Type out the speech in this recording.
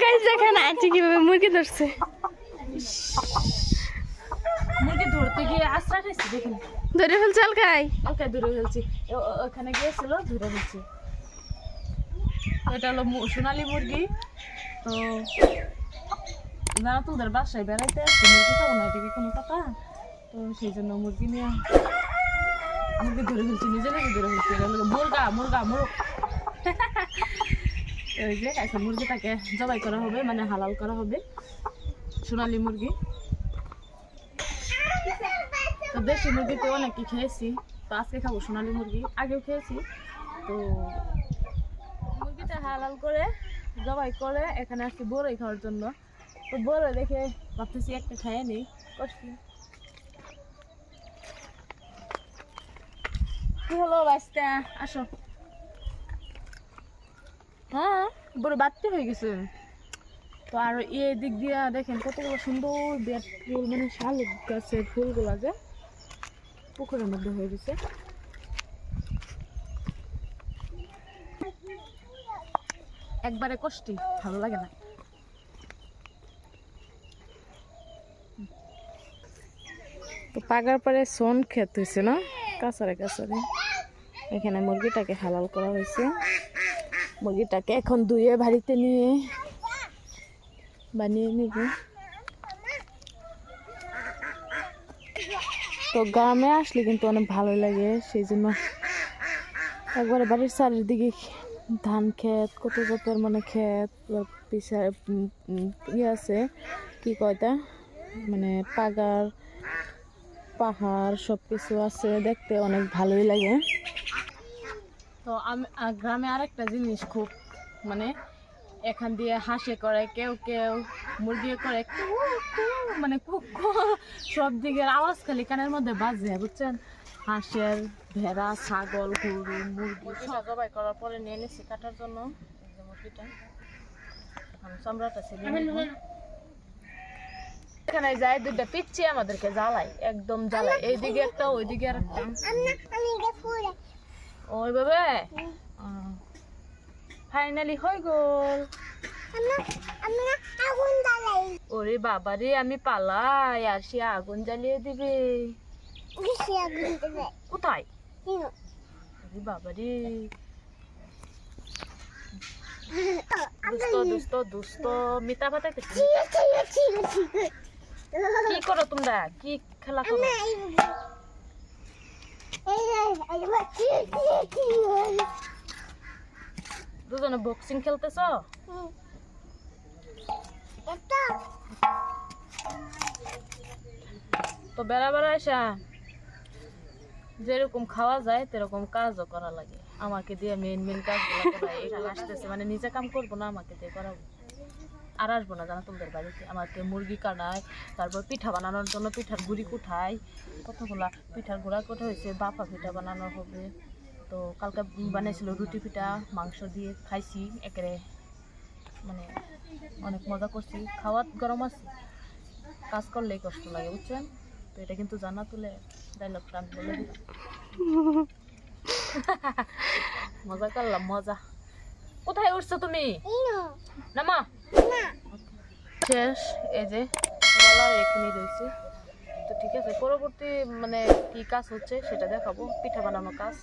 Guys দেখেন আজকে কিভাবে মুরগি ধরছে। মুরগি ধরতে গিয়ে আশ্রা খাইছি দেখেন, ধরে ফেলছে আলকাই। আলকায় ধরে ফেলছি, ওখানে গিয়েছিল ধরে ফেলছি। এটা হলো সোনালী মুরগি। তো না তোদের বাসায় বেড়াইতে আসছি, মুরগি খাবো না, এটা কি কোনো কথা? তো সেই জন্য মুরগি নিয়ে মুরগি ধরে ফেলছি, নিজে নিজে ধরে ফেলছি। মুরগা মুরগা মুরগ। ওই যে এখন মুরগিটাকে জবাই করা হবে, মানে হালাল করা হবে, সোনালী মুরগি। তো দেশি মুরগি তো অনেক কি খেয়েছি, তো আজকে খাবো সোনালী মুরগি, আগেও খেয়েছি। তো মুরগিটা হালাল করে জবাই করে এখানে আসছি বড়ই খাওয়ার জন্য। তো বড়ই দেখে ভাবতেছি একটা খাইয়ে নেই, কষ্টি। কি হলো বাচ্চা, আসো। হ্যাঁ বড় বাড়তি হয়ে গেছে। তো আর এই দিক দিয়ে দেখেন কতগুলো সুন্দর বেড ফুল, মানে শালুক গাছের ফুলগুলো যে পুকুরের মধ্যে হয়ে গেছে। একবারে কষ্টি, ভালো লাগে না। তো পাগার পরে সোন খেতে হয়েছে না, কাছারে কাছারে। এখানে মুরগিটাকে হালাল করা হয়েছে। মুরগিটাকে এখন ধুয়ে বাড়িতে নিয়ে বানিয়ে নিব। তো গ্রামে আসলে কিন্তু অনেক ভালো লাগে, সেই জন্য একবারে বাড়ির চারিদিকে ধান ক্ষেত, কত জাতের মানে ক্ষেত, পিছা ইয়ে আছে কি কয়টা, মানে পাগার পাহাড় সব কিছু আছে, দেখতে অনেক ভালোই লাগে। তো আমি গ্রামে আরেকটা জিনিস খুব, মানে এখান দিয়ে হাঁসে করে, কেউ কেউ মুরগি করে, মানে সব দিকের আওয়াজ খালি কানের মধ্যে বাজে, বুঝছেন? হাঁসের, ভেড়া, ছাগল, গরু, মুরগি সব জবাই করার পরে নিয়ে নিচ্ছি কাটার জন্য। মুরগিটা চামড়াটা ছেড়ে এখানে যায়, দুইটা পিচ্ছি আমাদেরকে জ্বালাই, একদম জ্বালাই, এইদিকে একটা ওইদিকে আর একটা। ওইভাবে ফাইনালি হয়ে গেল। ওরে বাবারে, আমি পালাই আর সে আগুন জ্বালিয়ে দিবে। কোথায়? বাবারে, দুষ্ট দুষ্ট দুষ্ট মিতা পাতা। কি করো তোমরা, কি খেলা করো? দুজনে বক্সিং খেলতেছ? তো বেড়া বেড়া আসা যেরকম খাওয়া যায় সেরকম কাজও করা লাগে। আমাকে দিয়ে মেন মেন কাজগুলো করাই। এখানে আসতেছে মানে নিজে কাম করবো না, আমাকে দিয়ে করাবো। আর আসবো না জানো তোমাদের বাড়িতে। আমাকে মুরগি কাটায়, তারপর পিঠা বানানোর জন্য পিঠার গুঁড়ি কুঠাই, কতগুলা পিঠার গুঁড়া কোঠা হয়েছে, বাফা পিঠা বানানো হবে। তো কালকে বানিয়েছিল রুটি পিঠা, মাংস দিয়ে খাইছি একেবারে, মানে অনেক মজা করছি। খাওয়াত গরম আছে, কাজ করলেই কষ্ট লাগে, বুঝছেন? তো এটা কিন্তু জানা তুলে ডায়লগটা আমি বলে দিলাম। মজা করলাম, মজা। কোথায় উঠছো তুমি? নামা শেষ। এই যে গলা এখানে রয়েছে। তো ঠিক আছে, পরবর্তী মানে কি কাজ হচ্ছে সেটা দেখাবো, পিঠা বানানো কাজ।